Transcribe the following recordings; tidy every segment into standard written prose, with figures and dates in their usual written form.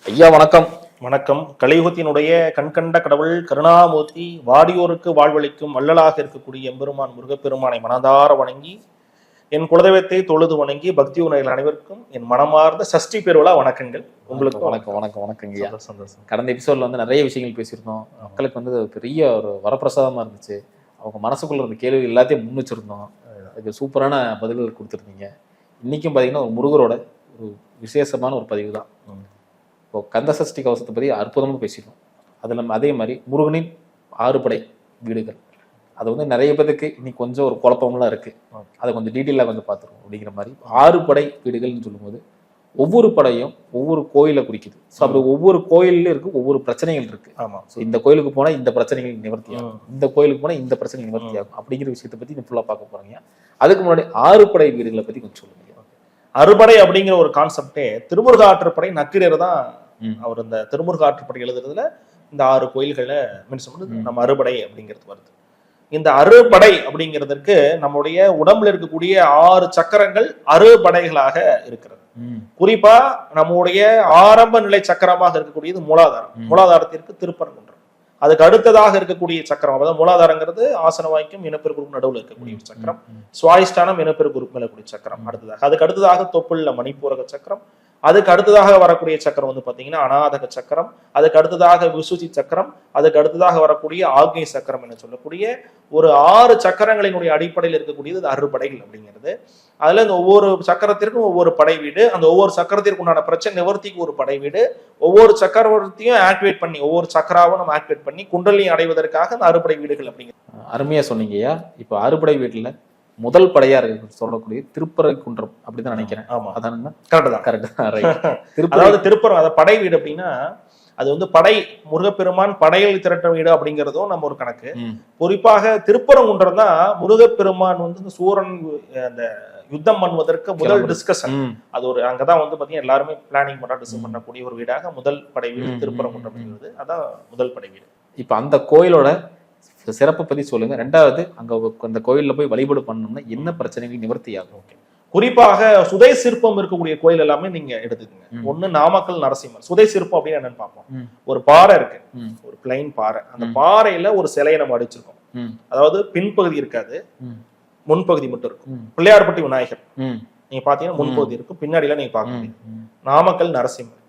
ஐயா வணக்கம். வணக்கம். கலியுகத்தினுடைய கண்கண்ட கடவுள் கருணாமூர்த்தி வாடியோருக்கு வாழ்வளிக்கும் வள்ளலாக இருக்கக்கூடிய எம்பெருமான் முருகப்பெருமானை மனதார வணங்கி என் குலதெய்வத்தை தொழுது வணங்கி பக்தி உணர்கள் அனைவருக்கும் என் மனமார்ந்த சஷ்டி பெருவிழா வணக்கங்கள். உங்களுக்கு வணக்கம் வணக்கம் வணக்கங்க. சந்தோஷம். கடந்த எபிசோட்ல வந்து நிறைய விஷயங்கள் பேசியிருந்தோம். மக்களுக்கு வந்து பெரிய ஒரு வரப்பிரசாதமா இருந்துச்சு. அவங்க மனசுக்குள்ள இருந்த கேள்வி எல்லாத்தையும் முன் வச்சிருந்தோம். அதுக்கு சூப்பரான பதில்கள் கொடுத்துருந்தீங்க. இன்னைக்கும் பார்த்தீங்கன்னா ஒரு முருகரோட ஒரு விசேஷமான ஒரு பதிவு தான். இப்போ கந்த சஷ்டி கவசத்தை பற்றி அற்புதமாக பேசிட்டோம். அதில் நம்ம அதே மாதிரி முருகனின் 6 படை வீடுகள் அது வந்து நிறைய பேருக்கு இன்னைக்கு கொஞ்சம் ஒரு குழப்பம்லாம் இருக்குது. அதை கொஞ்சம் டீட்டெயிலாக கொஞ்சம் பார்த்துருவோம். அப்படிங்கிற மாதிரி 6 படை வீடுகள்னு சொல்லும்போது ஒவ்வொரு படையும் ஒவ்வொரு கோயிலை குறிக்குது. ஸோ அப்படி ஒவ்வொரு கோயில்ல இருக்கு ஒவ்வொரு பிரச்சனைகள் இருக்கு. ஆமாம். ஸோ இந்த கோயிலுக்கு போனால் இந்த பிரச்சனைகள் நிவர்த்தி ஆகும், இந்த கோயிலுக்கு போனால் இந்த பிரச்சனைகள் நிவர்த்தி ஆகும் அப்படிங்கிற விஷயத்தை பற்றி ஃபுல்லாக பார்க்க போறாங்க. அதுக்கு முன்னாடி 6 படை வீடுகளை பற்றி கொஞ்சம் சொல்லுங்க. அறுபடை அப்படிங்கிற ஒரு கான்செப்டே திருமுருக ஆற்றுப்படை நக்கீரர் தான். அவர் இந்த திருமுருக ஆற்றுப்படை எழுதுறதுல இந்த 6 கோயில்களை மென்ஷன் பண்ணி நம்ம அறுபடை அப்படிங்கிறது வருது. இந்த அறுபடை அப்படிங்கிறதுக்கு நம்முடைய உடம்புல இருக்கக்கூடிய 6 சக்கரங்கள் அறுபடைகளாக இருக்கிறது. குறிப்பா நம்முடைய ஆரம்ப நிலை சக்கரமாக இருக்கக்கூடியது மூலாதாரம். மூலாதாரத்திற்கு திருப்பரங்குன்றம். அதுக்கு அடுத்ததாக இருக்கக்கூடிய சக்கரம், அதாவது மூலாதாரங்கிறது ஆசன வாய்க்கும் இனப்பெருக்குறுப்பு நடுவில் இருக்கக்கூடிய ஒரு சக்கரம். சுவாதிஷ்டானம் இனப்பெருக்குறுப்பு மேலக்கூடிய சக்கரம் அடுத்ததாக. அதுக்கு அடுத்ததாக தொப்புள்ள மணிப்பூரக சக்கரம். அதுக்கு அடுத்ததாக வரக்கூடிய சக்கரம் வந்து பாத்தீங்கன்னா அநாதக சக்கரம். அதுக்கு அடுத்ததாக விசுச்சி சக்கரம். அதுக்கு அடுத்ததாக வரக்கூடிய ஆக்ஞை சக்கரம் என சொல்லக்கூடிய ஒரு 6 சக்கரங்களினுடைய அடிப்படையில் இருக்கக்கூடியது அறுபடைகள் அப்படிங்கிறது. அதுல இந்த ஒவ்வொரு சக்கரத்திற்கும் ஒவ்வொரு படை வீடு, அந்த ஒவ்வொரு சக்கரத்திற்கு உண்டான பிரச்சனை நிவர்த்திக்கு ஒரு படை வீடு, ஒவ்வொரு சக்கரவர்த்தியும் ஆக்டிவேட் பண்ணி ஒவ்வொரு சக்கராவும் நம்ம ஆக்டிவேட் பண்ணி குண்டலியை அடைவதற்காக அந்த அறுபடை வீடுகள் அப்படிங்கிறது. அருமையா சொன்னீங்கய்யா. இப்போ அறுபடை வீட்டுல முதல் படையா இருக்கு சொல்லக்கூடிய திருப்பரங்குன்றம் அப்படிதான் நினைக்கிறேன். ஆமா, அதானுங்க. கரெக்ட் தான். கரெக்ட் தான். அதாவது திருப்பரம், அதாவது படை வீடு அப்படின்னா அது வந்து படை முருகப்பெருமான் படையில் திரட்ட வீடு அப்படிங்கிறதும் நம்ம ஒரு கணக்கு. குறிப்பாக திருப்பரங்குன்றம் தான் முருகப்பெருமான் வந்து சூரன் அந்த யுத்தம் பண்ணுவதற்கு முதல் டிஸ்கஷன். அது ஒரு அங்கதான் வந்து பாத்தீங்கன்னா எல்லாருமே பிளானிங் பண்ணா டிசைன் பண்ணக்கூடிய ஒரு வீடாக முதல் படை வீடு திருப்பரங்குன்றம் அப்படிங்கிறது. அதான் முதல் படை வீடு. இப்ப அந்த கோயிலோட சிறப்பை பத்தி சொல்லுங்க. 2வது அங்க அந்த கோயில்ல போய் வழிபாடு பண்ணணும்னா என்ன பிரச்சனைகள் நிவர்த்தி ஆகும்? குறிப்பாக சுதை சிற்பம் இருக்கக்கூடிய கோயில் எல்லாமே நீங்க எடுத்துக்கங்க. ஒண்ணு நாமக்கல் நரசிம்மர் சுதை சிற்பம் அப்படின்னு என்னன்னு பார்ப்போம். ஒரு பாறை இருக்கு, ஒரு பிளைன் பாறை. அந்த பாறையில ஒரு சிலையை நம்ம அடிச்சிருக்கோம். அதாவது பின்பகுதி இருக்காது, முன்பகுதி மட்டும் இருக்கும். பிள்ளையார்பட்டி விநாயகர் நீங்க பாத்தீங்கன்னா முன்பகுதி இருக்கும், பின்னாடிலாம் நீங்க பார்க்க முடியும். நாமக்கல் நரசிம்மர்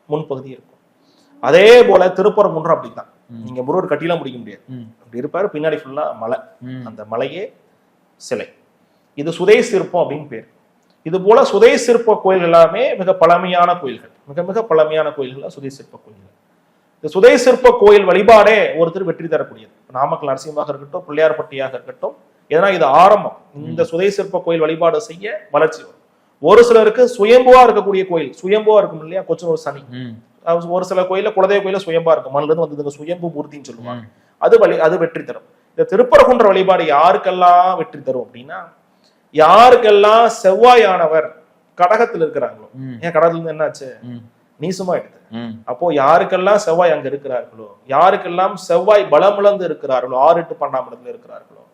முன்பகுதி இருக்கும். அதே போல திருப்பரங்குன்றம் அப்படித்தான். நீங்க முருகர் கட்டிலாம் முடிக்க முடியாது, அப்படி இருப்பாரு. பின்னாடி ஃபுல்லா மலை, அந்த மலையே சிலை. இது சுதை சிற்பம் அப்படின்னு பேர். இது போல சுதை சிற்ப கோயில்கள் எல்லாமே மிக பழமையான கோயில்கள், மிக மிக பழமையான கோயில்கள் சுதை சிற்ப கோயில்கள். இந்த சுதை சிற்ப கோயில் வழிபாடே ஒருத்தர் வெற்றி தரக்கூடியது. நாமக்கல் நரசிம்மமாக இருக்கட்டும், பிள்ளையார்பட்டியாக இருக்கட்டும். ஏன்னா இது ஆரம்பம். இந்த சுதை சிற்ப கோயில் வழிபாடு செய்ய வளர்ச்சி வரும். ஒரு சிலருக்கு சுயம்புவா இருக்கக்கூடிய கோயில், சுயம்புவா இருக்கும் இல்லையா, கொச்சனூர் சனி. ஒரு சில கோயில குலதெய்வ கோயில சுயம்பா இருக்கும், மண்ணில இருந்து வந்ததுங்க சுயம்பு மூர்த்தின்னு சொல்லுவாங்க. அது வெற்றி தரும். இந்த திருப்பரங்குன்ற வழிபாடு யாருக்கெல்லாம் வெற்றி தரும் அப்படின்னா, யாருக்கெல்லாம் செவ்வாயானவர் கடகத்தில் இருக்கிறாங்களோ. ஏன் கடகத்துல இருந்து என்னாச்சு, நீசமா எடுத்து. அப்போ யாருக்கெல்லாம் செவ்வாய் அங்க இருக்கிறார்களோ, யாருக்கெல்லாம் செவ்வாய் பலமிழந்து இருக்கிறார்களோ, 6, 8, 12 இடத்துல இருக்கிறார்களோ,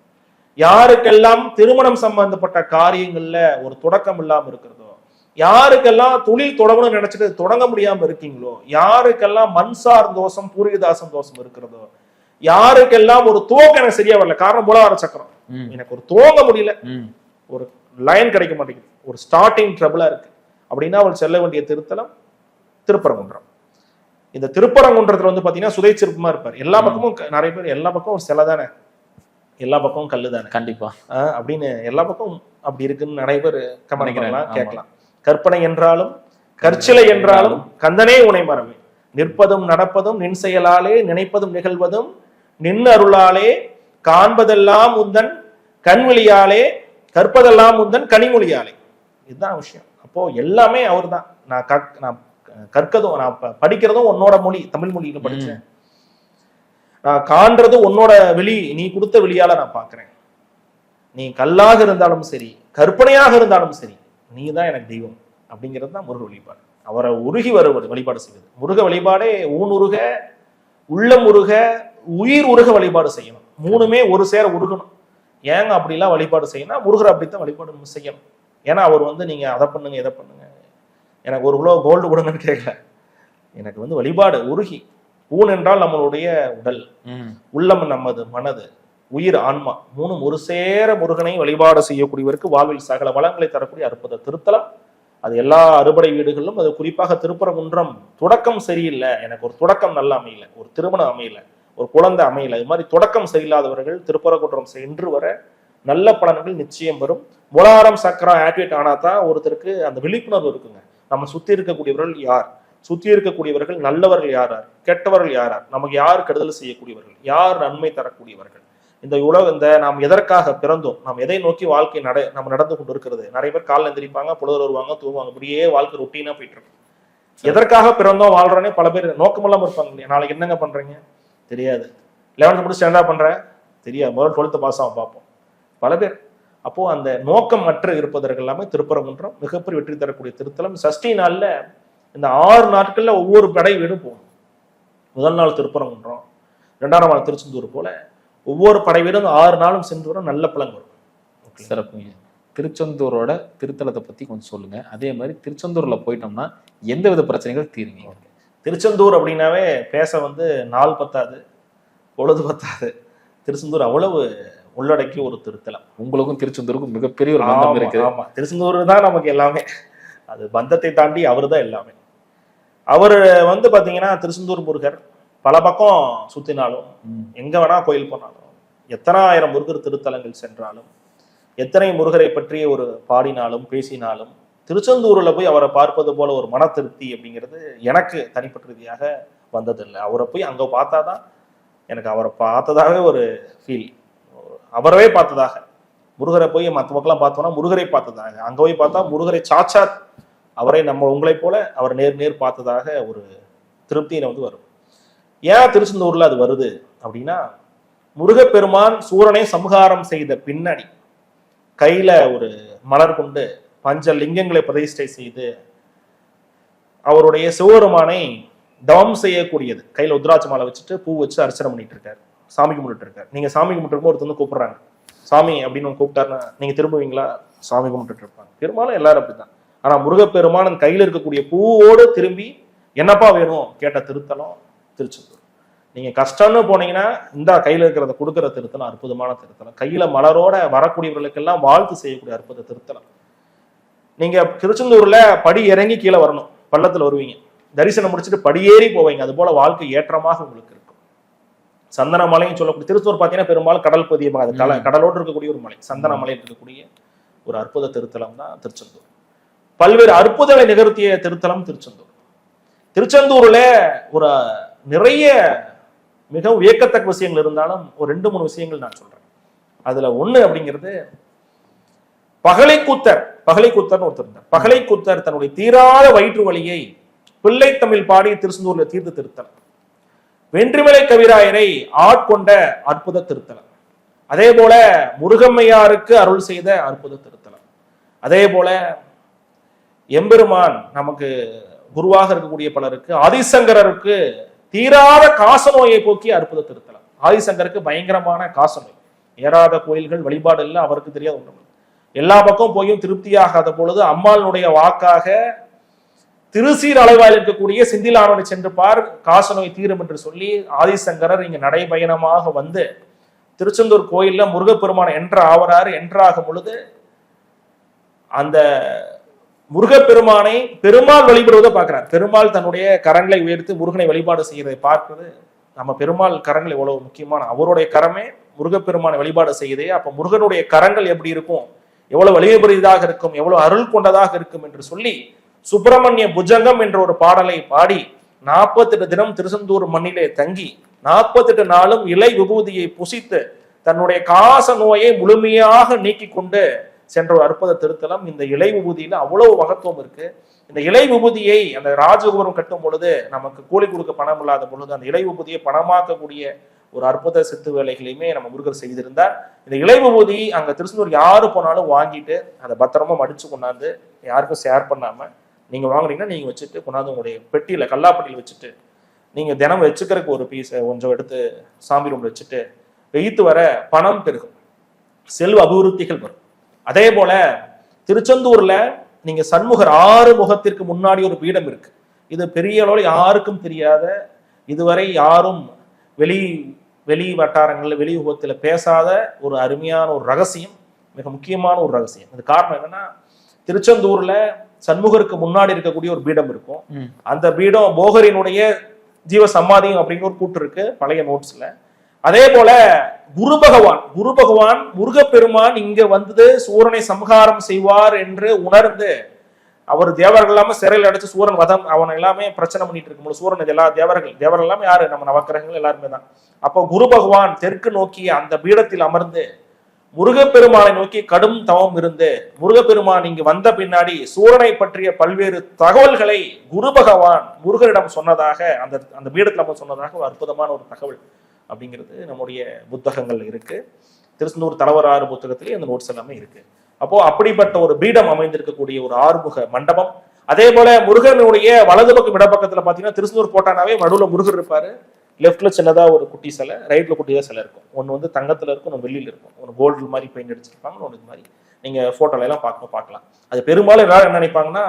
யாருக்கெல்லாம் திருமணம் சம்பந்தப்பட்ட காரியங்கள்ல ஒரு தொடக்கம் இல்லாம இருக்கிறதோ, யாருக்கெல்லாம் தொழில் தொடங்கணும்னு நினைச்சிட்டு தொடங்க முடியாம இருக்கீங்களோ, யாருக்கெல்லாம் மண்சார் தோஷம் பூர்வீகதாசம் தோஷம் இருக்கிறதோ, யாருக்கெல்லாம் ஒரு துவக்கம் எனக்கு சரியா வரல, காரணம் மூலாதார சக்கரம், எனக்கு ஒரு துவங்க முடியல, ஒரு லைன் கிடைக்க மாட்டேங்குது, ஒரு ஸ்டார்டிங் ட்ரபிளா இருக்கு அப்படின்னா அவர் செல்ல வேண்டிய திருத்தலம் திருப்பரங்குன்றம். இந்த திருப்பரங்குன்றத்துல வந்து பாத்தீங்கன்னா சுதை சிற்பமா இருப்பார். எல்லா பக்கமும் நிறைய பேர் எல்லா பக்கமும் ஒரு சிலை தானே, எல்லா பக்கமும் கல்லு தானே கண்டிப்பா அப்படின்னு எல்லா பக்கமும் அப்படி இருக்குன்னு நிறைய பேர் கவனிக்கலாம், கேட்கலாம். கற்பனை என்றாலும் கற்சிலை என்றாலும் கந்தனே உனை மறவே, நிற்பதும் நடப்பதும் நின் செயலாலே, நினைப்பதும் நிகழ்வதும் நின் அருளாலே, காண்பதெல்லாம் உந்தன் கண்வெளியாலே, கற்பதெல்லாம் உந்தன் கனிமொழியாலே. இதுதான் விஷயம். அப்போ எல்லாமே அவர் தான். நான் கற்கதும் நான் படிக்கிறதும் உன்னோட மொழி, தமிழ் மொழியில படிச்சேன். நான் காண்றதும் உன்னோட வெளி, நீ கொடுத்த வெளியால நான் பாக்குறேன். நீ கல்லாக இருந்தாலும் சரி, கற்பனையாக இருந்தாலும் சரி, நீ தான் எனக்கு தெய்வம் அப்படிங்கிறது தான் முருக வழிபாடு. அவரை உருகி வருவது வழிபாடு செய்வது. முருக வழிபாடே ஊனுருக, உள்ளம் உருக, உயிர் உருக வழிபாடு செய்யணும். 3மே ஒரு சேர உருகணும். ஏங்க அப்படிலாம் வழிபாடு செய்யணும், முருகர் அப்படித்தான் வழிபாடு செய்யணும். ஏன்னா அவர் வந்து நீங்க அதை பண்ணுங்க இதை பண்ணுங்க, எனக்கு 1 கிலோ கோல்டு கொடுங்கன்னு கேட்கல. எனக்கு வந்து வழிபாடு உருகி, ஊன் என்றால் நம்மளுடைய உடல், உள்ளம் நமது மனது, உயிர் ஆன்மா மூணும் ஒரு சேர முருகனை வழிபாடு செய்யக்கூடியவருக்கு வாழ்வில் சகல வளங்களை தரக்கூடிய அற்புத திருத்தலம். அது எல்லா அறுபடை வீடுகளிலும், அது குறிப்பாக திருப்பரங்குன்றம் தொடக்கம் சரியில்லை, எனக்கு ஒரு தொடக்கம் நல்ல அமையல, ஒரு திருமணம் அமையல, ஒரு குழந்தை அமையல, இது மாதிரி தொடக்கம் சரியில்லாதவர்கள் திருப்பரங்குன்றம் சென்று வர நல்ல பலன்கள் நிச்சயம் வரும். மூலாதாரம் சக்கரம் ஆக்டிவேட் ஆனாதான் ஒருத்தருக்கு அந்த விழிப்புணர்வு இருக்குங்க. நம்ம சுத்தி இருக்கக்கூடியவர்கள் யார், சுத்தி இருக்கக்கூடியவர்கள் நல்லவர்கள் யார், கெட்டவர்கள் யார், நமக்கு யார் கெடுதல் செய்யக்கூடியவர்கள், யார் நன்மை தரக்கூடியவர்கள், இந்த நாம் எதற்காக பிறந்தோம், நாம் எதை நோக்கி வாழ்க்கை நம்ம நடந்து கொண்டு இருக்கிறது. நிறைய பேர் காலைல எந்திரிப்பாங்க, பொழுது வருவாங்க, தூங்குவாங்க, இப்படியே வாழ்க்கை ரொட்டீனா போயிட்டு இருக்கு. எதற்காக பிறந்தோம் வாழ்றோன்னே பல பேர் நோக்கமெல்லாம் இருப்பாங்க இல்லையா. நாளைக்கு என்னங்க பண்றீங்க தெரியாது, 11th முடிச்சு என்ன பண்ற தெரியாது, முதல்ல 12th பாஸ் ஆகும் பார்ப்போம் பல பேர். அப்போ அந்த நோக்கம் மற்ற இருப்பதற்கு எல்லாமே திருப்பரங்குன்றம் மிகப்பெரிய வெற்றி தரக்கூடிய திருத்தலம். சஷ்டி நாள்ல இந்த 6 நாட்கள்ல ஒவ்வொரு படை வீடும் போகும். முதல் நாள் திருப்பரங்குன்றம், 2ஆம் நாள் திருச்செந்தூர் போல ஒவ்வொரு படை வீடும் 6 நாளும் சென்று வரும், நல்ல பலன் வரும். சிறப்புங்க. திருச்செந்தூரோட திருத்தலத்தை பத்தி கொஞ்சம் சொல்லுங்க. அதே மாதிரி திருச்செந்தூர்ல போயிட்டோம்னா எந்த வித பிரச்சனைகள் தீருங்க? திருச்செந்தூர் அப்படின்னாவே பேச வந்து நாள் பத்தாது, பொழுது பத்தாது. திருச்செந்தூர் அவ்வளவு உள்ளடக்கிய ஒரு திருத்தலம். உங்களுக்கும் திருச்செந்தூருக்கும் மிகப்பெரிய ஒரு பந்தம் இருக்கு. ஆமா, திருச்செந்தூர் தான் நமக்கு எல்லாமே. அது பந்தத்தை தாண்டி அவர் தான் எல்லாமே. அவர் வந்து பாத்தீங்கன்னா திருச்செந்தூர் முருகர் பல பக்கம் சுத்தினாலும், எங்க வேணா கோயில் போனாலும், எத்தனை ஆயிரம் முருகர் திருத்தலங்கள் சென்றாலும், எத்தனை முருகரை பற்றி ஒரு பாடினாலும் பேசினாலும், திருச்செந்தூர்ல போய் அவரை பார்ப்பது போல ஒரு மன திருப்தி அப்படிங்கிறது எனக்கு தனிப்பட்ட ரீதியாக வந்ததில்லை. அவரை போய் அங்க பார்த்தாதான் எனக்கு அவரை பார்த்ததாகவே ஒரு ஃபீல், அவரவே பார்த்ததாக. முருகரை போய் மற்ற மக்கள்லாம் பார்த்தோம்னா முருகரை பார்த்ததாக, அங்க போய் பார்த்தா முருகரை சாச்சாத் அவரை நம்ம உங்களை போல அவர் நேர் பார்த்ததாக ஒரு திருப்தியில வந்து வரும். ஏன் திருச்செந்தூர்ல அது வருது அப்படின்னா, முருகப்பெருமான் சூரனை சம்ஹாரம் செய்த பின்னாடி கையில ஒரு மலர் கொண்டு பஞ்ச லிங்கங்களை பிரதிஷ்டை செய்து அவருடைய சிவபெருமானை தவம் செய்யக்கூடியது, கையில உத்ராட்ச மாலை வச்சுட்டு பூ வச்சு அர்ச்சனை பண்ணிட்டு இருக்காரு, சாமி கும்பிட்டு இருக்காரு. நீங்க சாமி கும்பிட்டு ஒருத்தர் வந்து கூப்பிடுறாங்க, சாமி அப்படின்னு கூப்பிட்டாருன்னா நீங்க திரும்புவீங்களா? சாமி கும்பிட்டு இருப்பாங்க பெரும்பாலும் எல்லாரும் அப்படிதான். ஆனா முருகப்பெருமான் கையில இருக்கக்கூடிய பூவோடு திரும்பி என்னப்பா வேணும் கேட்ட திருத்தலம் திருச்செந்தூர். நீங்க கஷ்டம்னு போனீங்கன்னா இந்த கையில இருக்கிறத கொடுக்குற திருத்தலம் அற்புதமான திருத்தலம். கையில மலரோட வரக்கூடியவர்களுக்கெல்லாம் வாழ்த்து செய்யக்கூடிய அற்புத திருத்தலம். நீங்க திருச்செந்தூர்ல படி இறங்கி கீழே வரணும், பள்ளத்துல வருவீங்க, தரிசனம் முடிச்சுட்டு படியேறி போவீங்க. அது போல வாழ்க்கை ஏற்றமாக உங்களுக்கு இருக்கும். சந்தன மலைன்னு சொல்லக்கூடிய திருச்செந்தூர் பார்த்தீங்கன்னா பெரும்பாலும் கடல் பதியமாக, அது கடலோடு இருக்கக்கூடிய ஒரு மலை, சந்தன மலையில் இருக்கக்கூடிய ஒரு அற்புத திருத்தலம் தான் திருச்செந்தூர். பல்வேறு அற்புதங்களை நிகழ்த்திய திருத்தலம் திருச்செந்தூர். திருச்செந்தூர்ல ஒரு நிறைய மிகவும் வியக்கத்தக்க விஷயங்கள் இருந்தாலும் ஒரு 2-3 விஷயங்கள் நான் சொல்றேன். அதுல ஒண்ணு அப்படிங்கிறது, பகலைக்கூத்தர்னு ஒருத்தர் இருந்தார். பகலைக்கூத்தர் தன்னுடைய தீராத வயிற்று வலியை பிள்ளை தமிழ் பாடி திருச்செந்தூர்ல தீர்த்து திருத்தலம். வென்றிமலை கவிராயரை ஆட்கொண்ட அற்புத திருத்தலம். அதே போல முருகம்மையாருக்கு அருள் செய்த அற்புத திருத்தலம். அதே போல எம்பெருமான் நமக்கு குருவாக இருக்கக்கூடிய பலருக்கு, ஆதிசங்கரருக்கு தீராத காச நோயை போக்கிய அற்புத திருத்தலம். ஆதிசங்கருக்கு பயங்கரமான காச நோய், ஏறாத கோயில்கள் வழிபாடு இல்லை, அவருக்கு தெரியாத ஒன்று. எல்லா பக்கம் போயும் திருப்தியாகாத பொழுது அம்மாளுடைய வாக்காக திருசீர் அலைவாயில் இருக்கக்கூடிய சிந்திலானோடு சென்று பார், காச நோய் தீரும் என்று சொல்லி ஆதிசங்கரர் இங்க நடைபயணமாக வந்து திருச்செந்தூர் கோயில்ல முருகப்பெருமான என்றாகும் பொழுது அந்த முருகப்பெருமானை பெருமாள் வழிபடுவதை பார்க்கிறார். பெருமாள் தன்னுடைய கரங்களை உயர்த்தி முருகனை வழிபாடு செய்யறதை பார்க்கிறது. நம்ம பெருமாள் கரங்கள் எவ்வளவு முக்கியமான, அவருடைய கரமே முருகப்பெருமானை வழிபாடு செய்யுதே. அப்ப முருகனுடைய கரங்கள் எப்படி இருக்கும், எவ்வளவு வலிமைபுரியதாக இருக்கும், எவ்வளவு அருள் கொண்டதாக இருக்கும் என்று சொல்லி சுப்பிரமணிய புஜங்கம் என்ற ஒரு பாடலை பாடி 48 தினம் திருச்செந்தூர் மண்ணிலே தங்கி 48 நாளும் இலை விபூதியை புசித்து தன்னுடைய காச நோயை முழுமையாக நீக்கி கொண்டு சென்ற ஒரு அற்புத திருத்தலம். இந்த இலை விபூதியில அவ்வளவு மகத்துவம் இருக்கு. இந்த இலை விபூதியை அந்த ராஜகோபுரம் கட்டும் பொழுது நமக்கு கூலி கொடுக்க பணம் இல்லாத பொழுது அந்த இலை விபூதியை பணமாக்கக்கூடிய ஒரு அற்புத சித்து வேலைகளையுமே நம்ம முருகர் செய்திருந்தார். இந்த இலை விபூதி அங்க திருச்செந்தூர் யாரு போனாலும் வாங்கிட்டு அதை பத்திரமா மடிச்சு கொண்டாந்து யாருக்கும் ஷேர் பண்ணாம நீங்க வாங்குறீங்கன்னா நீங்க வச்சுட்டு கொண்டாந்து உங்களுடைய பெட்டியில கல்லாப்பட்டியில வச்சுட்டு நீங்க தினம் வச்சுக்கிறதுக்கு ஒரு பீஸை கொஞ்சம் எடுத்து சாமி ரூம்ல வச்சுட்டு வெயித்து வர பணம் பெருகும், செல்வ அபிவிருத்திகள் வரும். அதே போல திருச்செந்தூர்ல நீங்க சண்முகர் 6 முகத்திற்கு முன்னாடி ஒரு பீடம் இருக்கு. இது பெரிய அளவில் யாருக்கும் தெரியாத, இதுவரை யாரும் வெளி வட்டாரங்களில் வெளி யுகத்தில் பேசாத ஒரு அருமையான ஒரு ரகசியம், மிக முக்கியமான ஒரு ரகசியம். அது காரணம் என்னன்னா, திருச்செந்தூர்ல சண்முகருக்கு முன்னாடி இருக்கக்கூடிய ஒரு பீடம் இருக்கும். அந்த பீடம் போகரினுடைய ஜீவ சமாதியம் அப்படின்னு ஒரு கூட்டு இருக்கு பழைய நோட்ஸ்ல. அதே போல குரு பகவான் முருகப்பெருமான் இங்க வந்து சூரனை சம்ஹாரம் செய்வார் என்று உணர்ந்து, அவர் தேவர்கள் எல்லாமே சிறையில் அடைச்சு சூரன் வதம் அவனை எல்லாமே பிரச்சனை பண்ணிட்டு இருக்கும்போது, சூரன் எல்லா தேவர்கள் எல்லாமே யாரு, நம்ம நவக்கிரகங்கள் எல்லாருமே தான். அப்போ குரு பகவான் தெற்கு நோக்கி அந்த பீடத்தில் அமர்ந்து முருகப்பெருமானை நோக்கி கடும் தவம் இருந்து, முருகப்பெருமான் இங்கு வந்த பின்னாடி சூரனை பற்றிய பல்வேறு தகவல்களை குரு பகவான் முருகரிடம் சொன்னதாக, அந்த பீடத்தில் சொன்னதாக ஒரு அற்புதமான ஒரு தகவல் அப்படிங்கிறது நம்முடைய புத்தகங்கள் இருக்கு. திருச்செந்தூர் தலைவராறு புத்தகத்திலே அந்த நோட்ஸ் எல்லாமே இருக்கு. அப்போ அப்படிப்பட்ட ஒரு பீடம் அமைந்திருக்கக்கூடிய ஒரு ஆறுமுக மண்டபம். அதே போல முருகனுடைய வலது பக்கம் இடப்பக்கத்துல பாத்தீங்கன்னா, திருச்செந்தூர் போட்டானாவே நடுவுல முருகர் இருப்பாரு. லெஃப்ட்ல சின்னதா ஒரு குட்டி சிலை, ரைட்ல குட்டியா சிலை இருக்கும். ஒன்னு வந்து தங்கத்துல இருக்கும், ஒன்று வெள்ளியில இருக்கும். ஒரு கோல்டு மாதிரி பெயிண்ட் அடிச்சிருப்பாங்க, ஒன்று இது மாதிரி நீங்க போட்டோல எல்லாம் பார்க்கலாம். அது பெரும்பாலும் எல்லாரும் என்ன நினைப்பாங்கன்னா,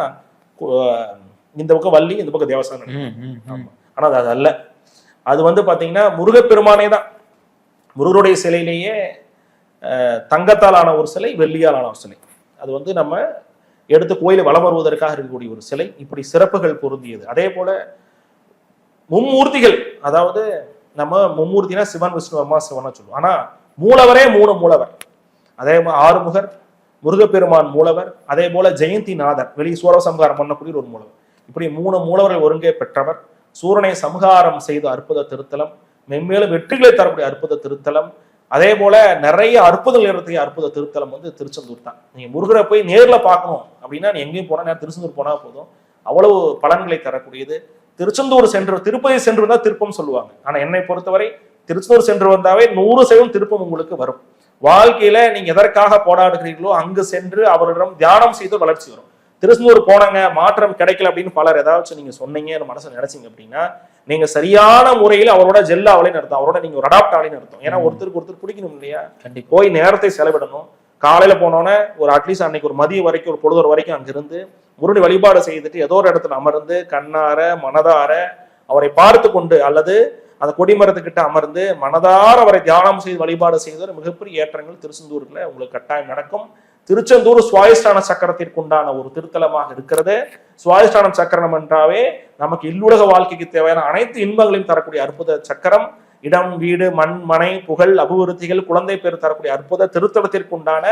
இந்த பக்கம் வள்ளி, இந்த பக்கம் தேவசானம் நினைப்பாங்க. ஆனா அது அல்ல. அது வந்து பாத்தீங்கன்னா முருகப்பெருமானே தான். முருகருடைய சிலையிலேயே தங்கத்தால் ஆன ஒரு சிலை, வெள்ளியால் ஆன ஒரு சிலை. அது வந்து நம்ம எடுத்து கோயிலை வலம் வருவதற்காக இருக்கக்கூடிய ஒரு சிலை. இப்படி சிறப்புகள் பொருந்தியது. அதே போல மும்மூர்த்திகள், அதாவது நம்ம மும்மூர்த்தினா சிவன், விஷ்ணு, அம்மா சிவனா சொல்லுவோம். ஆனா மூலவரே 3 மூலவர். அதே மாதிரி ஆறுமுகர், முருகப்பெருமான் மூலவர், அதே போல ஜெயந்திநாதர் வெளியே சூரசம்ஹாரம் பண்ணக்கூடிய ஒரு மூலவர். இப்படி 3 மூலவர்கள் ஒருங்கே பெற்றவர். சூரனை சம்ஹாரம் செய்த அற்புத திருத்தலம், மென்மேலும் வெற்றிகளை தரக்கூடிய அற்புத திருத்தலம். அதே போல நிறைய அற்புதங்கள் நடத்திய அற்புத திருத்தலம் வந்து திருச்செந்தூர் தான். நீங்க முருகரை போய் நேர்ல பார்க்கணும் அப்படின்னா நீ எங்கேயும் போனா திருச்செந்தூர் போனா போதும், அவ்வளவு பலன்களை தரக்கூடியது. திருச்செந்தூர் திருப்பதி சென்று வந்தா திருப்பம் சொல்லுவாங்க. ஆனா என்னை பொறுத்தவரை திருச்செந்தூர் சென்று வந்தாவே 100% திருப்பம் உங்களுக்கு வரும். வாழ்க்கையில நீங்க எதற்காக போராடுகிறீர்களோ அங்கு சென்று அவரிடம் தியானம் செய்து வளர்ச்சி வரும். திருச்செந்தூர் போனாங்க, மாற்றம் கிடைக்கல அப்படின்னு பலர் ஏதாச்சும் நீங்க சொன்னீங்க மனசை நினைச்சீங்க அப்படின்னா, நீங்க சரியான முறையில் அவரோட ஜெல் ஆவலைன்னு அர்த்தம், அவரோட நீங்க ஒரு அடாப்ட் ஆவலைன்னு அர்த்தம். ஏன்னா ஒருத்தருக்கு ஒருத்தர் பிடிக்கணும் இல்லையா? போய் நேரத்தை செலவிடணும். காலையில போனோன்னே ஒரு அட்லீஸ்ட் அன்னைக்கு ஒரு மதியம் வரைக்கும், ஒரு பொழுது வரைக்கும் அங்கிருந்து முருகனை வழிபாடு செய்துட்டு ஏதோ ஒரு இடத்துல அமர்ந்து கண்ணார மனதார அவரை பார்த்து கொண்டு, அல்லது அந்த கொடிமரத்துக்கிட்ட அமர்ந்து மனதார அவரை தியானம் செய்து வழிபாடு செய்த மிகப்பெரிய ஏற்றங்கள் திருச்செந்தூர்ல உங்களுக்கு கட்டாயம் நடக்கும். திருச்செந்தூர் சுவாதிஷ்டான சக்கரத்திற்கு உண்டான ஒரு திருத்தலமாக இருக்கிறது. சுவாதிஷ்டான சக்கரம் என்றாவே நமக்கு இல்லுலக வாழ்க்கைக்கு தேவையான அனைத்து இன்பங்களையும் தரக்கூடிய அற்புத சக்கரம். இடம், வீடு, மண், மனை, புகழ், அபிவிருத்திகள், குழந்தை பேர் தரக்கூடிய அற்புத திருத்தலத்திற்கு உண்டான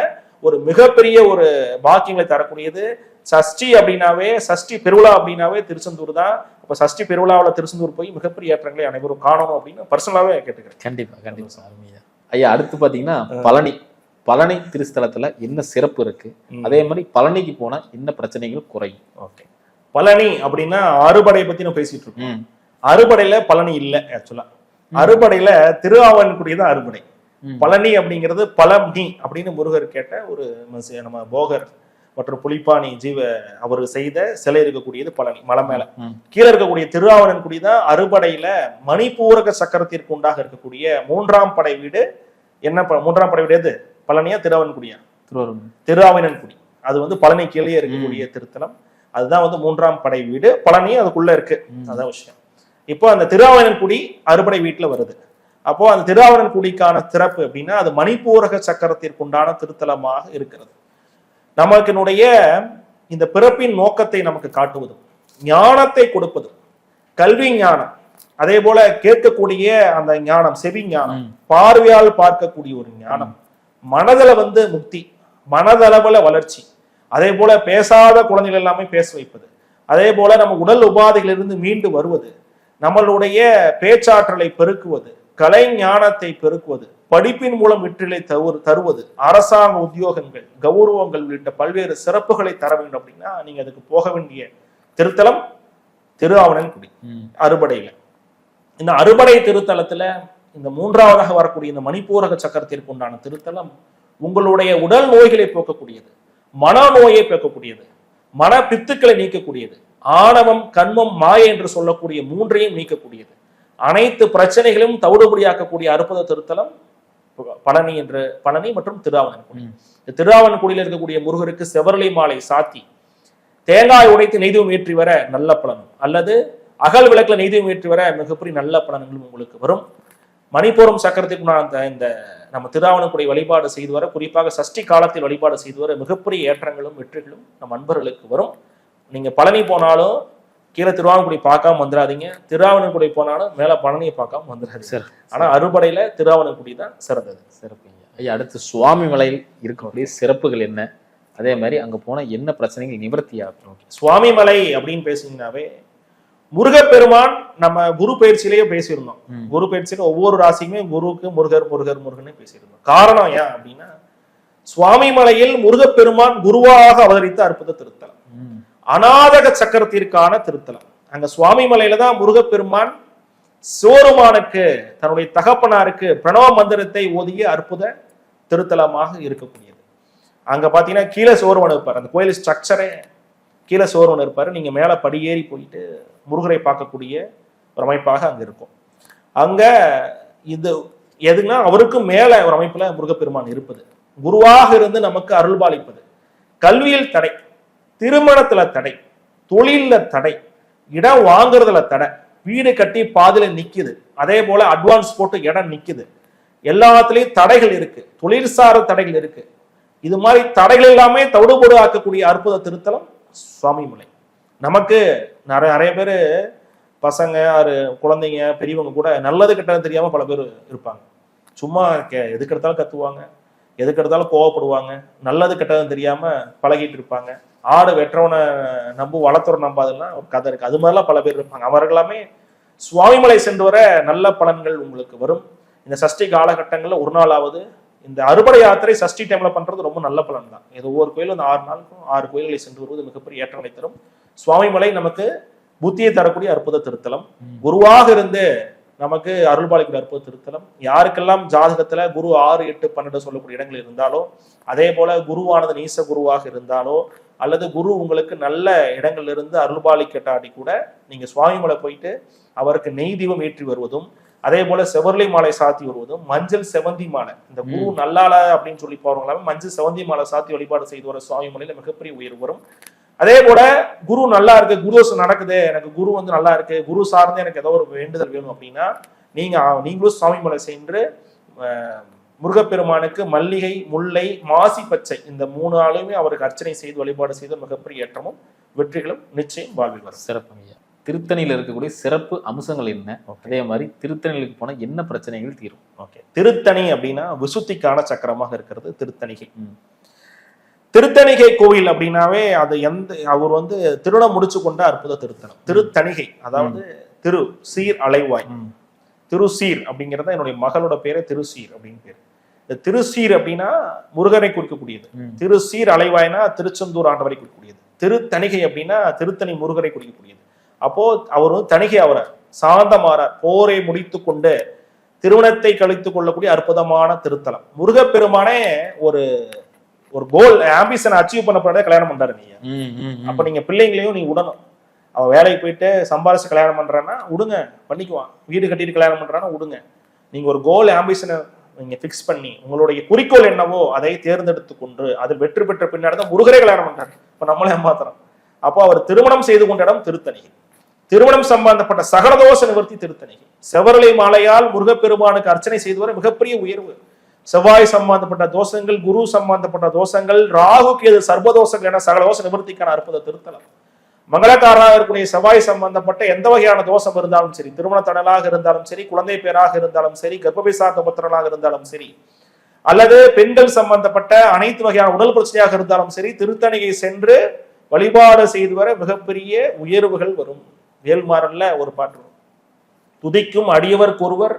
ஒரு மிகப்பெரிய ஒரு பாக்கியங்களை தரக்கூடியது. சஷ்டி அப்படின்னாவே, சஷ்டி பெருவிழா அப்படின்னாவே திருச்செந்தூர் தான். அப்ப சஷ்டி பெருவிழாவில் திருச்செந்தூர் போய் மிகப்பெரிய ஏற்றங்களை அனைவரும் காணணும் அப்படின்னு பர்சனலாவே கேட்டுக்கிறேன். கண்டிப்பா ஐயா. அடுத்து பாத்தீங்கன்னா பழனி திருஸ்தலத்துல என்ன சிறப்பு இருக்கு, அதே மாதிரி பழனிக்கு போனா என்ன பிரச்சனைகள் குறையும்? ஓகே, பழனி அப்படின்னா அறுபடை பத்தி நம்ம பேசிட்டு இருக்கோம். அறுபடையில பழனி இல்ல. ஆக்சுவலா அறுபடையில திருஆவன்குடி தான் அறுபடை. பழனி அப்படிங்கிறது பழனி அப்படின்னு முருகர் கேட்ட ஒரு நம்ம போகர் மற்றும் புலிப்பாணி அவர் செய்த சிலை இருக்கக்கூடியது பழனி மலை மேல. கீழே இருக்கக்கூடிய திருஆவணன்குடி தான் அறுபடையில மணிப்பூரக சக்கரத்திற்கு உண்டாக இருக்கக்கூடிய 3ஆம் படை வீடு. என்ன 3ஆம் படை வீடு எது? பழனியா திருஆவணன்குடியா? திருஆவணன்குடி. அது வந்து பழனி கீழே இருக்கக்கூடிய திருத்தலம். அதுதான் வந்து 3ஆம் படை வீடு. பழனி அதுக்குள்ள இருக்கு. அதான் விஷயம். இப்போ அந்த திருஆவணன்குடி அறுபடை வீட்டுல வருது. அப்போ அந்த திருஆவணன்குடிக்கான சிறப்பு அப்படின்னா, அது மணிப்பூரக சக்கரத்திற்கு உண்டான திருத்தலமாக இருக்கிறது. நமக்கினுடைய இந்த பிறப்பின் நோக்கத்தை நமக்கு காட்டுவதும், ஞானத்தை கொடுப்பதும், கல்வி ஞானம், அதே போல கேட்கக்கூடிய அந்த ஞானம், செவி ஞானம், பார்வையால் பார்க்கக்கூடிய ஒரு ஞானம், மனதள வந்து முக்தி, மனதளவுல வளர்ச்சி, அதே போல பேசாத குழந்தைகள் எல்லாமே பேச வைப்பது, அதே போல நம்ம உடல் உபாதைகளிலிருந்து மீண்டு வருவது, நம்மளுடைய பேச்சாற்றலை பெருக்குவது, கலை ஞானத்தை பெருக்குவது, படிப்பின் மூலம் வெற்றிலை தருவது, அரசாங்க உத்தியோகங்கள், கௌரவங்கள் உள்ளிட்ட பல்வேறு சிறப்புகளை தர வேண்டும் அப்படின்னா நீங்க அதுக்கு போக வேண்டிய திருத்தலம் திருஆவணன்குடி அறுபடையில. இந்த அறுபடை திருத்தலத்துல இந்த 3ஆவதாக வரக்கூடிய இந்த மணிப்பூரக சக்கரத்திற்கு உண்டான திருத்தலம் உங்களுடைய உடல் நோய்களை போக்கக்கூடியது, மனநோயை போக்கக்கூடியது, மன பித்துக்களை நீக்கக்கூடியது, ஆணவம், கண்மம், மாயை என்று சொல்லக்கூடிய 3ஐயும் நீக்கக்கூடியது, அனைத்து பிரச்சனைகளையும் தவிடுபடியாக்கக்கூடிய அற்புத திருத்தலம் பழனி மற்றும் திருஆவணன்குடி. திருஆவணன்குடியில் இருக்கக்கூடிய முருகருக்கு செவரளி மாலை சாத்தி தேங்காய் உடைத்து நெய்தீபம் ஏற்றி வர நல்ல பலனும், அல்லது அகல் விளக்குல நெய்தீபம் ஏற்றி வர மிகப்பெரிய நல்ல பலன்களும் உங்களுக்கு வரும். மணிப்பூரம் சக்கரத்துக்கு இந்த நம்ம திருஆவணக்குடி வழிபாடு செய்து வர, குறிப்பாக சஷ்டி காலத்தில் வழிபாடு செய்து வர மிகப்பெரிய ஏற்றங்களும் வெற்றிகளும் நம் அன்பர்களுக்கு வரும். நீங்க பழனி போனாலும் கீழே திருவாவணக்குடி பார்க்காம வந்துடாதீங்க, திருஆவணக்குடி போனாலும் மேல பழனியை பார்க்காம வந்துடாதீங்க. சரி. ஆனா அறுபடையில திருஆவணக்குடி தான் சிறந்தது. சிறப்புங்க ஐயா. அடுத்து சுவாமி மலையில் இருக்கக்கூடிய சிறப்புகள் என்ன, அதே மாதிரி அங்க போனா என்ன பிரச்சனைகள் நிவர்த்தி ஆகும்? சுவாமி மலை அப்படின்னு பேசிங்கன்னாவே முருகப்பெருமான், நம்ம குரு பயிற்சியிலேயே பேசியிருந்தோம். குரு பயிற்சியில ஒவ்வொரு ராசிக்குமே குருக்கு முருகர் முருகர் முருகன்னு பேசியிருந்தோம். காரணம் ஏன் அப்படின்னா, சுவாமி மலையில் முருகப்பெருமான் குருவாக அவதரித்த அற்புத திருத்தலம், அநாதக சக்கரத்திற்கான திருத்தலம். அங்க சுவாமி மலையில தான் முருகப்பெருமான் சிவருமானுக்கு, தன்னுடைய தகப்பனாருக்கு பிரணவ மந்திரத்தை ஓதிய அற்புத திருத்தலமாக இருக்கக்கூடியது. அங்க பாத்தீங்கன்னா கீழே சிவருமன் இருப்பார். அந்த கோயில் ஸ்ட்ரக்சரே கீழே சிவருமன் இருப்பாரு. நீங்க மேல படியேறி போயிட்டு முருகரை பார்க்கக்கூடிய ஒரு அமைப்பாக அங்க இருக்கும். அங்க இது எதுனா அவருக்கும் மேல ஒரு அமைப்புல முருகப்பெருமான் இருப்பது, குருவாக இருந்து நமக்கு அருள்பாலிப்பது. கல்வியில் தடை, திருமணத்துல தடை, தொழில தடை, இடம் வாங்குறதுல தடை, வீடு கட்டி பாதியில நிக்குது, அதே போல அட்வான்ஸ் போட்டு இடம் நிக்குது, எல்லாத்துலயும் தடைகள் இருக்கு, தொழில் சார தடைகள் இருக்கு. இது மாதிரி தடைகள் எல்லாமே தவிடுபோடு ஆக்கக்கூடிய அற்புத திருத்தலம் சுவாமி மலை. நமக்கு நிறைய பேர் பசங்க, குழந்தைங்க, பெரியவங்க கூட நல்லது கெட்டது தெரியாம பல பேர் இருப்பாங்க. சும்மா எதுக்கு எடுத்தாலும் கத்துவாங்க, எதுக்கு எடுத்தாலும் கோவப்படுவாங்க, நல்லது கெட்டதுன்னு தெரியாம பழகிட்டு இருப்பாங்க. ஆடு வெற்றவனை நம்பு வளர்த்துற நம்பாதெல்லாம் ஒரு கதை இருக்கு. அது மாதிரிலாம் பல பேர் இருப்பாங்க. அவர்களாமே சுவாமிமலை சென்று வர நல்ல பலன்கள் உங்களுக்கு வரும். இந்த சஷ்டி காலகட்டங்கள்ல ஒரு நாளாவது இந்த அறுபடை யாத்திரை சஷ்டி டைம்ல பண்றது ரொம்ப நல்ல பலன் தான். இது ஒவ்வொரு கோயிலும் இந்த 6 நாளுக்கும் 6 கோயில்களை சென்று வருவது மிகப்பெரிய ஏற்றங்களை தரும். சுவாமிமலை நமக்கு புத்தியை தரக்கூடிய அற்புத திருத்தலம், குருவாக இருந்து நமக்கு அருள்பாலிக்கிற அற்புத திருத்தலம். யாருக்கெல்லாம் ஜாதகத்துல குரு 6, 8, 12 சொல்லக்கூடிய இடங்கள் இருந்தாலோ, அதே போல குருவானது நீச குருவாக இருந்தாலோ, அல்லது குரு உங்களுக்கு நல்ல இடங்கள்ல இருந்து அருள்பாலிக்கட்டாடி கூட நீங்க சுவாமிமலை போயிட்டு அவருக்கு நெய் தீபம் ஏற்றி வருவதும், அதே போல செவர்லை மாலை சாத்தி வருவதும், மஞ்சள் செவந்தி மாலை, இந்த குரு நல்லால அப்படின்னு சொல்லி போறவங்களாமே மஞ்சள் செவந்தி மாலை சாத்தி வழிபாடு செய்து வர சுவாமி மலையில மிகப்பெரிய உயர்வு வரும். அதே போல குரு நல்லா இருக்கு, குரு நடக்குது, எனக்கு குரு நல்லா இருக்கு, குரு சார்ந்து எனக்கு ஏதோ ஒரு வேண்டுதல் வேணும் அப்படின்னா நீங்களும் சுவாமி மலை சென்று முருகப்பெருமானுக்கு மல்லிகை, முல்லை, மாசி பச்சை இந்த 3 ஆளுமே அவருக்கு அர்ச்சனை செய்து வழிபாடு செய்த மிகப்பெரிய ஏற்றமும் வெற்றிகளும் நிச்சயம் வாழ்வில் வரும். சிறப்புங்க. திருத்தணியில இருக்கக்கூடிய சிறப்பு அம்சங்கள் என்ன, அதே மாதிரி திருத்தணிக்கு போனா என்ன பிரச்சனைகள் தீரும்? ஓகே, திருத்தணி அப்படின்னா விசுத்திக்கான சக்கரமாக இருக்கிறது திருத்தணிகை. திருத்தணிகை கோவில் அப்படின்னாவே அது அவர் திருடம் முடிச்சு கொண்ட அற்புத திருத்தலம் திருத்தணிகை. அதாவது திரு சீர் அலைவாய், திருசீர் அப்படிங்கிறத என்னுடைய மகளோட பேரு திருசீர் அப்படின்னு பேரு. இந்த திருசீர் அப்படின்னா முருகனை குறிக்கக்கூடியது, திருசீர் அலைவாய்னா திருச்செந்தூர் ஆண்டவரை குறிக்கக்கூடியது, திருத்தணிகை அப்படின்னா திருத்தணி முருகரை குறிக்கக்கூடியது. அப்போ அவர் தணிகை, அவரை சாந்தமாறார், போரை முடித்து கொண்டு திருமணத்தை கழித்துக் கொள்ளக்கூடிய அற்புதமான திருத்தலம். முருகப்பெருமானே ஒரு கோல் ஆம்பிஷன் அச்சீவ் பண்ண கல்யாணம் பண்றாரு. நீங்க அப்ப நீங்க பிள்ளைங்களையும் நீங்க விடணும். அவன் வேலைக்கு போயிட்டு சம்பாரிச்சு கல்யாணம் பண்றான்னா விடுங்க, பண்ணிக்குவான். வீடு கட்டிட்டு கல்யாணம் பண்றான்னா விடுங்க. நீங்க ஒரு கோல் ஆம்பிஷனை நீங்க பிக்ஸ் பண்ணி உங்களுடைய குறிக்கோள் என்னவோ அதை தேர்ந்தெடுத்து கொண்டு அதில் வெற்றி பெற்ற பின்னாடி தான் முருகரே கல்யாணம் பண்றாரு. இப்ப நம்மளே ஏமாத்துறோம். அப்போ அவர் திருமணம் செய்து கொண்ட இடம் திருத்தணிகை. திருமணம் சம்பந்தப்பட்ட சகலதோஷ நிவர்த்தி திருத்தணிகை. செவரலை மாலையால் முருகப்பெருமானுக்கு அர்ச்சனை செய்து வர மிகப்பெரிய உயர்வு. செவ்வாய் சம்பந்தப்பட்ட தோஷங்கள், குரு சம்பந்தப்பட்ட தோஷங்கள், ராகு கேது சர்வதோஷங்கள் என சகலதோஷ நிவர்த்திக்கான அற்புத திருத்தலம். மங்களக்காரராக இருக்கக்கூடிய செவ்வாய் சம்பந்தப்பட்ட எந்த வகையான தோஷம் இருந்தாலும் சரி, திருமண தடலாக இருந்தாலும் சரி, குழந்தை பேராக இருந்தாலும் சரி, கர்ப்பப்பை சார்ந்த பத்திரலாக இருந்தாலும் சரி, அல்லது பெண்கள் சம்பந்தப்பட்ட அனைத்து வகையான உடல் பிரச்சனையாக இருந்தாலும் சரி, திருத்தணிகை சென்று வழிபாடு செய்து வர மிகப்பெரிய உயர்வுகள் வரும். வேல்மாறல்ல ஒரு பாட்டு, துதிக்கும் அடியவர் ஒருவர்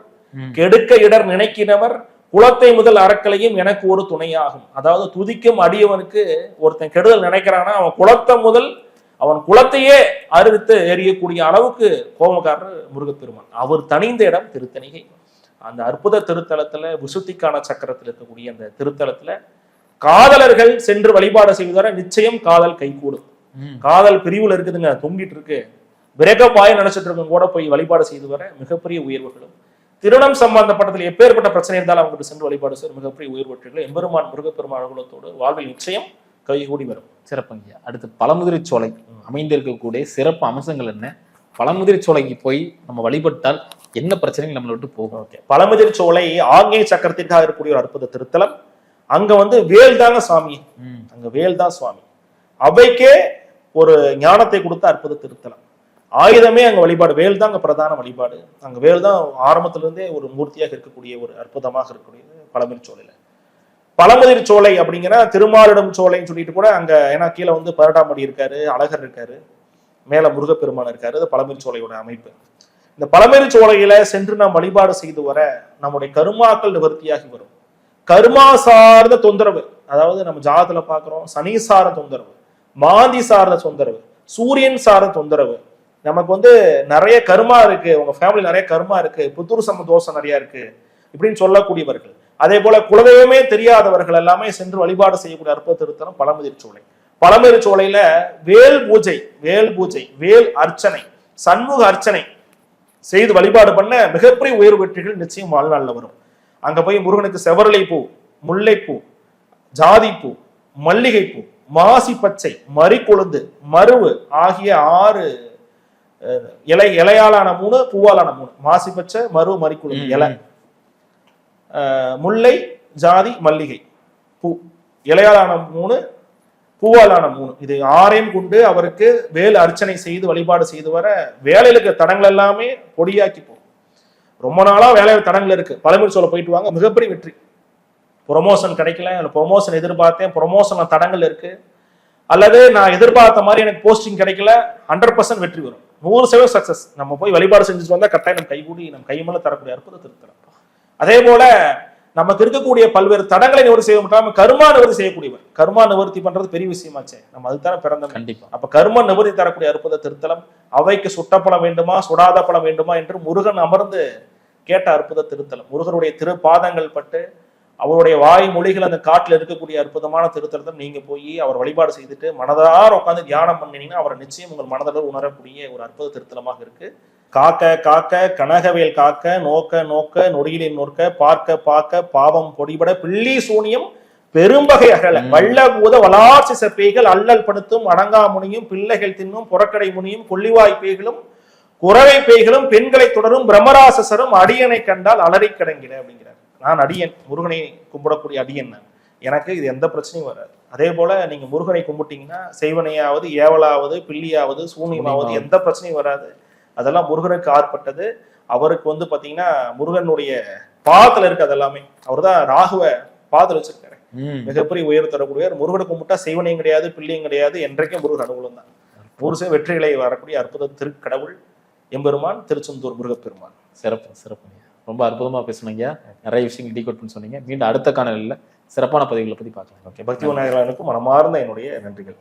கெடுக்க இடர் நினைக்கிறவர் குலத்தை முதல் அறக்கலையும் எனக்கு ஒரு துணையாகும். அதாவது துதிக்கும் அடியவனுக்கு ஒருத்தன் கெடுதல் நினைக்கிறான்னா அவன் குலத்தை முதல் அவன் குலத்தையே அறிவித்து எறியக்கூடிய அளவுக்கு கோபக்காரர் முருகப்பெருமான். அவர் தனிந்த இடம் திருத்தணிகை. அந்த அற்புத திருத்தலத்துல விசுத்திக்கான சக்கரத்தில் இருக்கக்கூடிய அந்த திருத்தலத்துல காதலர்கள் சென்று வழிபாடு செய்வதார நிச்சயம் காதல் கைகூடும். காதல் பிரிவுல இருக்குதுங்க, தொங்கிட்டு இருக்கு, பிரேக்கப் ஆகி நினைச்சிட்டு இருக்கும் கூட போய் வழிபாடு செய்து வர மிகப்பெரிய உயர்வுகளும். திருமணம் சம்பந்தப்பட்டதில் எப்பேற்பட்ட பிரச்சனை இருந்தாலும் அவங்களுக்கு சென்று வழிபாடு செய்ய மிகப்பெரிய உயர்வற்றீர்கள். எம்பெருமான் முருகப்பெருமான் அனுகூலத்தோடு வாழ்வில் நிச்சயம் கைகூடி வரும். சிறப்புங்க. அடுத்து பழமுதிர் சோலை அமைந்திருக்கக்கூடிய சிறப்பு அம்சங்கள் என்ன? பழமுதிர் சோலைக்கு போய் நம்ம வழிபட்டால் என்ன பிரச்சனைகள் நம்மளை விட்டு போகும்? ஓகே, பழமுதிர் சோலை ஆங்கிலேய சக்கரத்திற்காக இருக்கக்கூடிய ஒரு அற்புத திருத்தலம். அங்க வந்து வேல் தாங்க சுவாமி, அங்க வேல் தான் சுவாமி. அவைக்கே ஒரு ஞானத்தை கொடுத்த அற்புத திருத்தலம். ஆயுதமே அங்க வழிபாடு, வேல் தான் அங்க பிரதான வழிபாடு. அங்க வேல் தான் ஆரம்பத்திலிருந்தே ஒரு மூர்த்தியாக இருக்கக்கூடிய ஒரு அற்புதமாக இருக்கக்கூடிய பழமுதிர் சோலையில. பழமுதிர் சோலை அப்படிங்கிற திருமாலிடம் சோலைன்னு சொல்லிட்டு கூட அங்க, ஏன்னா கீழே வந்து பரடாமடி இருக்காரு, அழகர் இருக்காரு, மேல முருகப்பெருமான் இருக்காரு. அது பழமுதிர் சோலையோட அமைப்பு. இந்த பழமுதிர் சோலையில சென்று நாம் வழிபாடு செய்து வர நம்முடைய கருமாக்கள் நிவர்த்தியாகி வரும். கருமா சார்ந்த தொந்தரவு, அதாவது நம்ம ஜாதத்துல பாக்குறோம், சனி சார்ந்த தொந்தரவு, மாந்தி சார்ந்த தொந்தரவு, சூரியன் சார்ந்த தொந்தரவு, நமக்கு வந்து நிறைய கருமா இருக்கு, உங்க ஃபேமிலி நிறைய கருமா இருக்கு, புத்தூர் சம தோஷம் நிறைய இருக்கு இப்படின்னு சொல்லக்கூடியவர்கள், அதே போல குலதெய்வமே தெரியாதவர்கள் எல்லாமே சென்று வழிபாடு செய்யக்கூடிய அற்புத திருத்தலம் பழமுதிர் சோலை. பழமுதிர் சோலையில வேல் பூஜை, வேல் அர்ச்சனை, சண்முக அர்ச்சனை செய்து வழிபாடு பண்ண மிகப்பெரிய உயர்வு வெற்றிகள் நிச்சயம் வாழ்நாளில் வரும். அங்க போய் முருகனுக்கு செவரளை பூ, முல்லைப்பூ, ஜாதிப்பூ, மல்லிகைப்பூ, மாசி பச்சை, மறிக்கொழுந்து, மருவு ஆகிய 6 இலையாலான 3, பூவாலான 3, மாசி பச்சை, மருவு, மறிக்கொழுந்து இலை, முல்லை, ஜாதி, மல்லிகை பூ, இலையாலான 3, பூவாலான 3, இது 6ஐயும் கொண்டு அவருக்கு வேல் அர்ச்சனை செய்து வழிபாடு செய்து வர வேலையில இருக்க தடங்கள் எல்லாமே பொடியாக்கி போகும். ரொம்ப நாளா வேலையில தடங்கள் இருக்கு, பழமுதிர் சோலை போயிட்டு வாங்க, மிகப்பெரிய வெற்றி. ப்ரொமோஷன் கிடைக்கல, ப்ரொமோஷன் எதிர்பார்த்தேன், ப்ரொமோஷன் தடங்கள் இருக்கு, அல்லது நான் எதிர்பார்த்த மாதிரி எனக்கு போஸ்டிங் கிடைக்கல, 100% வெற்றி வரும், 100% சக்சஸ். நம்ம போய் வழிபாடு செஞ்சுட்டு வந்தா கட்டாயம் நம்ம கைகூடி நம்ம கைமேல தரக்கூடிய அற்புத திருத்தலம். அதே போல நமக்கு இருக்கக்கூடிய பல்வேறு தடங்களை நிவர்த்தி செய்ய முடியாம கர்மா நிவர்த்தி செய்யக்கூடியவர். கர்மா நிவர்த்தி பண்றது பெரிய விஷயமாச்சே, நம்ம அதுதானே பிறந்த. கண்டிப்பா. அப்ப கர்ம நிவர்த்தி தரக்கூடிய அற்புத திருத்தலம். அவைக்கு சுட்ட பழம் வேண்டுமா சுடாத பழம் வேண்டுமா என்று முருகன் அமர்ந்து கேட்ட அற்புத திருத்தலம். முருகனுடைய திருப்பாதங்கள் பட்டு அவருடைய வாய் மொழிகள் அந்த காட்டுல இருக்கக்கூடிய அற்புதமான திருத்தலத்தை நீங்க போய் அவர் வழிபாடு செய்துட்டு மனதார உட்காந்து தியானம் பண்ணீங்கன்னா அவரை நிச்சயம் உங்கள் மனதில் உணரக்கூடிய ஒரு அற்புத திருத்தலமாக இருக்கு. காக்க காக்க கனகவேல் காக்க, நோக்க நோக்க நொடியிலின் நோக்க, பார்க்க பார்க்க பாவம் பொடிபட, பிள்ளி சூனியம் பெரும்பகை அகல, வள்ள பூத வளார்ச்சி செப்பைகள் அல்லல் படுத்தும் அடங்கா முனியும், பிள்ளைகள் தின்னும் புறக்கடை முனியும், கொள்ளிவாய் பேய்களும் குறவை பேய்களும், பெண்களை தொடரும் பிரம்மராசசரும் அடியனை கண்டால் அலறி கடங்கிட அப்படிங்கிறார். நான் அடியன், முருகனை கும்பிடக்கூடிய அடியன் நான், எனக்கு இது எந்த பிரச்சனையும் வராது. அதே போல நீங்க முருகனை கும்பிட்டீங்கன்னா செய்வனையாவது, ஏவலாவது, பில்லியாவது, சூனியமாவது எந்த பிரச்சனையும் வராது. அதெல்லாம் முருகனுக்கு ஆட்பட்டது. அவருக்கு வந்து பாத்தீங்கன்னா முருகனுடைய பாதத்துல இருக்கு, அதெல்லாமே அவர் தான் ராகுவ பாதத்துல வச்சிருக்காரு. மிகப்பெரிய உயர் தரக்கூடிய முருகனை கும்பிட்டா செய்வனையும் கிடையாது, பிள்ளையும் கிடையாது, என்றைக்கும் முருகன் அனுகூலம் தான். ஒரு வெற்றிகளை வரக்கூடிய அற்புத திருக்கடவுள் எம்பெருமான் திருச்செந்தூர் முருகப்பெருமான். சிறப்பு சிறப்பு, ரொம்ப அற்புதமா பேசுனீங்க, நிறைய விஷயங்கள் டீகோட் பண்ணி சொன்னீங்க. மீண்டும் அடுத்த காணொலியில் சிறப்பான பதிவுகளை பத்தி பார்க்கலாம். ஓகே, பக்தி விநாயகனுக்கும் மனமார்ந்த என்னுடைய நன்றிகள்.